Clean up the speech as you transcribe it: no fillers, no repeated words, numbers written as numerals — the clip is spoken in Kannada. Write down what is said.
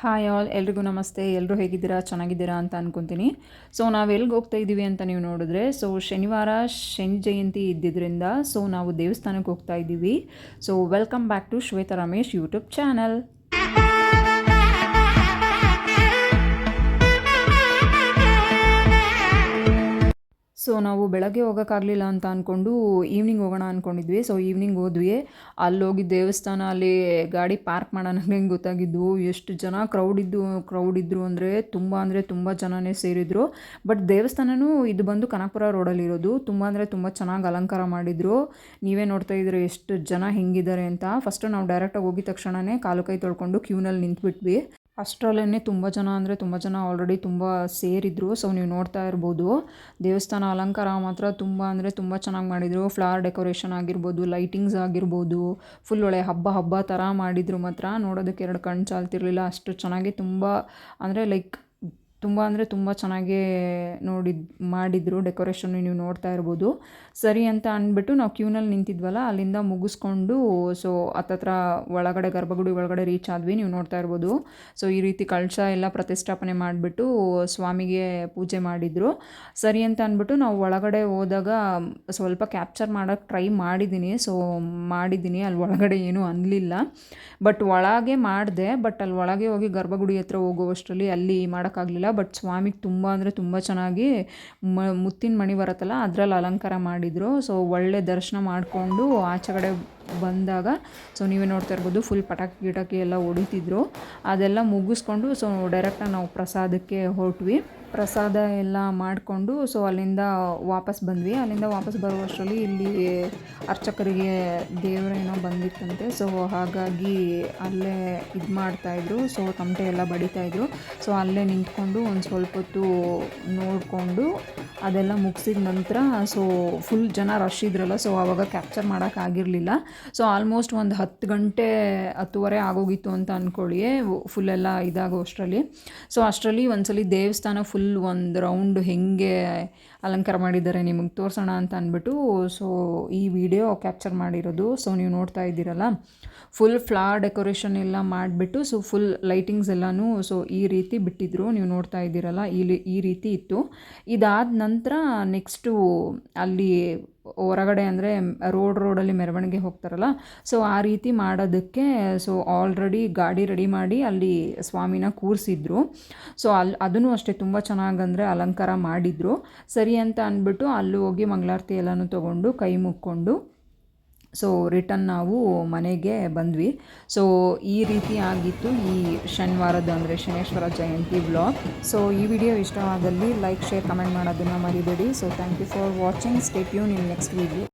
ಹಾಯ್ ಆಲ್, ಎಲ್ರಿಗೂ ನಮಸ್ತೆ. ಎಲ್ಲರೂ ಹೇಗಿದ್ದೀರಾ, ಚೆನ್ನಾಗಿದ್ದೀರಾ ಅಂತ ಅಂದ್ಕೊತೀನಿ. ಸೊ ನಾವು ಎಲ್ಲಿಗೆ ಹೋಗ್ತಾ ಇದ್ದೀವಿ ಅಂತ ನೀವು ನೋಡಿದ್ರೆ, ಶನಿವಾರ ಶನಿ ಜಯಂತಿ ಇದ್ದಿದ್ದರಿಂದ ನಾವು ದೇವಸ್ಥಾನಕ್ಕೆ ಹೋಗ್ತಾ ಇದ್ದೀವಿ. Welcome back to Shweta Ramesh YouTube channel. ನಾವು ಬೆಳಗ್ಗೆ ಹೋಗೋಕ್ಕಾಗಲಿಲ್ಲ ಅಂತ ಅಂದ್ಕೊಂಡು ಈವ್ನಿಂಗ್ ಹೋಗೋಣ ಅಂದ್ಕೊಂಡಿದ್ವಿ. ಈವ್ನಿಂಗ್ ಹೋದ್ವಿ. ಅಲ್ಲೋಗಿ ದೇವಸ್ಥಾನ ಅಲ್ಲಿ ಗಾಡಿ ಪಾರ್ಕ್ ಮಾಡೋಣ ಹೆಂಗೆ ಗೊತ್ತಾಗಿದ್ದು ಎಷ್ಟು ಜನ ಕ್ರೌಡ್ ಇದ್ದರು ಅಂದರೆ ತುಂಬ ಜನನೇ ಸೇರಿದರು. ಬಟ್ ದೇವಸ್ಥಾನವೂ ಇದು ಬಂದು ಕನಕಪುರ ರೋಡಲ್ಲಿರೋದು. ತುಂಬ ಚೆನ್ನಾಗಿ ಅಲಂಕಾರ ಮಾಡಿದರು. ನೀವೇ ನೋಡ್ತಾ ಇದ್ದೀರಿ ಎಷ್ಟು ಜನ ಹೆಂಗಿದ್ದಾರೆ ಅಂತ. ಫಸ್ಟು ನಾವು ಡೈರೆಕ್ಟಾಗಿ ಹೋಗಿದ ತಕ್ಷಣವೇ ಕಾಲು ಕೈ ತೊಳ್ಕೊಂಡು ಕ್ಯೂನಲ್ಲಿ ನಿಂತ್ಬಿಟ್ವಿ. ಅಷ್ಟರಲ್ಲೇ ತುಂಬ ಜನ ಆಲ್ರೆಡಿ ತುಂಬ ಸೇರಿದ್ರು. ನೀವು ನೋಡ್ತಾ ಇರ್ಬೋದು, ದೇವಸ್ಥಾನ ಅಲಂಕಾರ ಮಾತ್ರ ತುಂಬ ಚೆನ್ನಾಗಿ ಮಾಡಿದರು. ಫ್ಲವರ್ ಡೆಕೋರೇಷನ್ ಆಗಿರ್ಬೋದು, ಲೈಟಿಂಗ್ಸ್ ಆಗಿರ್ಬೋದು, ಫುಲ್ ಒಳ್ಳೆ ಹಬ್ಬ ಥರ ಮಾಡಿದರು. ಮಾತ್ರ ನೋಡೋದಕ್ಕೆ ಎರಡು ಕಣ್ಣು ಚಾಲ್ತಿರಲಿಲ್ಲ, ಅಷ್ಟು ಚೆನ್ನಾಗಿ ತುಂಬ ಚೆನ್ನಾಗೇ ಮಾಡಿದರು. ಡೆಕೋರೇಷನ್ ನೀವು ನೋಡ್ತಾ ಇರ್ಬೋದು. ಸರಿ ಅಂತ ಅಂದ್ಬಿಟ್ಟು ನಾವು ಕ್ಯೂನಲ್ಲಿ ನಿಂತಿದ್ವಲ್ಲ, ಅಲ್ಲಿಂದ ಮುಗಿಸ್ಕೊಂಡು ಹತ್ತತ್ರ ಒಳಗಡೆ ಗರ್ಭಗುಡಿ ಒಳಗಡೆ ರೀಚ್ ಆದ್ವಿ. ನೀವು ನೋಡ್ತಾ ಇರ್ಬೋದು. ಈ ರೀತಿ ಕಳಶ ಎಲ್ಲ ಪ್ರತಿಷ್ಠಾಪನೆ ಮಾಡಿಬಿಟ್ಟು ಸ್ವಾಮಿಗೆ ಪೂಜೆ ಮಾಡಿದರು. ಸರಿ ಅಂತ ಅಂದ್ಬಿಟ್ಟು ನಾವು ಒಳಗಡೆ ಹೋದಾಗ ಸ್ವಲ್ಪ ಕ್ಯಾಪ್ಚರ್ ಮಾಡೋಕ್ಕೆ ಟ್ರೈ ಮಾಡಿದ್ದೀನಿ. ಅಲ್ಲಿ ಒಳಗಡೆ ಏನೂ ಅನ್ನಲಿಲ್ಲ. ಬಟ್ ಒಳಗೆ ಮಾಡಿದೆ. ಬಟ್ ಅಲ್ಲಿ ಒಳಗೆ ಹೋಗಿ ಗರ್ಭಗುಡಿ ಹತ್ರ ಹೋಗುವಷ್ಟರಲ್ಲಿ ಅಲ್ಲಿ ಮಾಡೋಕ್ಕಾಗಲಿಲ್ಲ. ಬಟ್ ಸ್ವಾಮಿಗೆ ತುಂಬ ಚೆನ್ನಾಗಿ ಮುತ್ತಿನ ಮಣಿ ಬರುತ್ತಲ್ಲ, ಅದರಲ್ಲಿ ಅಲಂಕಾರ ಮಾಡಿದರು. ಒಳ್ಳೆ ದರ್ಶನ ಮಾಡಿಕೊಂಡು ಆಚೆಗಡೆ ಬಂದಾಗ ನೀವೇ ನೋಡ್ತಾ ಇರ್ಬೋದು, ಫುಲ್ ಪಟಾಕಿ ಎಲ್ಲ ಹೊಡಿತಿದ್ರು. ಅದೆಲ್ಲ ಮುಗಿಸ್ಕೊಂಡು ಡೈರೆಕ್ಟಾಗಿ ನಾವು ಪ್ರಸಾದಕ್ಕೆ ಹೊರಟ್ವಿ. ಪ್ರಸಾದ ಎಲ್ಲ ಮಾಡಿಕೊಂಡು ಅಲ್ಲಿಂದ ವಾಪಸ್ ಬಂದ್ವಿ. ಅಲ್ಲಿಂದ ವಾಪಸ್ ಬರುವಷ್ಟರಲ್ಲಿ ಇಲ್ಲಿ ಅರ್ಚಕರಿಗೆ ದೇವರೇನೋ ಬಂದಿತ್ತಂತೆ. ಹಾಗಾಗಿ ಅಲ್ಲೇ ಇದು ಮಾಡ್ತಾಯಿದ್ರು. ತಮಟೆ ಎಲ್ಲ ಬಡಿತಾಯಿದ್ರು. ಅಲ್ಲೇ ನಿಂತ್ಕೊಂಡು ಒಂದು ಸ್ವಲ್ಪ ಹೊತ್ತು ನೋಡಿಕೊಂಡು ಅದೆಲ್ಲ ಮುಗಿಸಿದ ನಂತರ ಫುಲ್ ಜನ ರಶ್ ಇದ್ರಲ್ಲ, ಆವಾಗ ಕ್ಯಾಪ್ಚರ್ ಮಾಡೋಕ್ಕಾಗಿರಲಿಲ್ಲ. ಆಲ್ಮೋಸ್ಟ್ ಒಂದು 10 ಗಂಟೆ 10:30 ಆಗೋಗಿತ್ತು ಅಂತ ಅಂದ್ಕೊಳ್ಳಿ, ಫುಲ್ಲೆಲ್ಲ ಇದಾಗೋ ಅಷ್ಟರಲ್ಲಿ. ಅಷ್ಟರಲ್ಲಿ ಒಂದ್ಸಲಿ ದೇವಸ್ಥಾನ ಫುಲ್ ಒಂದು ರೌಂಡ್ ಹೆಂಗೆ ಅಲಂಕಾರ ಮಾಡಿದ್ದಾರೆ ನಿಮಗೆ ತೋರಿಸೋಣ ಅಂತ ಅಂದ್ಬಿಟ್ಟು ಈ ವಿಡಿಯೋ ಕ್ಯಾಪ್ಚರ್ ಮಾಡಿರೋದು. ನೀವು ನೋಡ್ತಾ ಇದ್ದೀರಲ್ಲ, ಫುಲ್ ಫ್ಲವರ್ ಡೆಕೋರೇಷನ್ ಎಲ್ಲ ಮಾಡಿಬಿಟ್ಟು ಫುಲ್ ಲೈಟಿಂಗ್ಸ್ ಎಲ್ಲನೂ ಈ ರೀತಿ ಬಿಟ್ಟಿದ್ರು. ನೀವು ನೋಡ್ತಾ ಇದ್ದೀರಲ್ಲ, ಈ ರೀತಿ ಇತ್ತು. ಇದಾದ ನಂತರ ನೆಕ್ಸ್ಟು ಅಲ್ಲಿ ಹೊರಗಡೆ ಅಂದರೆ ರೋಡಲ್ಲಿ ಮೆರವಣಿಗೆ ಹೋಗ್ತಾರಲ್ಲ, ಆ ರೀತಿ ಮಾಡೋದಕ್ಕೆ ಆಲ್ರೆಡಿ ಗಾಡಿ ರೆಡಿ ಮಾಡಿ ಅಲ್ಲಿ ಸ್ವಾಮಿನ ಕೂರಿಸಿದ್ರು. ಅದನ್ನು ಅಷ್ಟೇ ತುಂಬ ಚೆನ್ನಾಗಂದರೆ ಅಲಂಕಾರ ಮಾಡಿದರು. ಸರಿ ಅಂತ ಅಂದ್ಬಿಟ್ಟು ಅಲ್ಲಿ ಹೋಗಿ ಮಂಗಳಾರತಿ ಎಲ್ಲನೂ ತೊಗೊಂಡು ಕೈ ಮುಕ್ಕೊಂಡು ರಿಟರ್ನ್ ನಾವು ಮನೆಗೆ ಬಂದ್ವಿ. ಈ ರೀತಿ ಆಗಿತ್ತು ಈ ಶನಿವಾರದ ಅಂದರೆ ಶನೇಶ್ವರ ಜಯಂತಿ ವ್ಲಾಗ್. ಈ ವಿಡಿಯೋ ಇಷ್ಟವಾದಲ್ಲಿ ಲೈಕ್, ಶೇರ್, ಕಮೆಂಟ್ ಮಾಡೋದನ್ನು ಮರಿಬೇಡಿ. Thank you for watching. Stay tune in next video.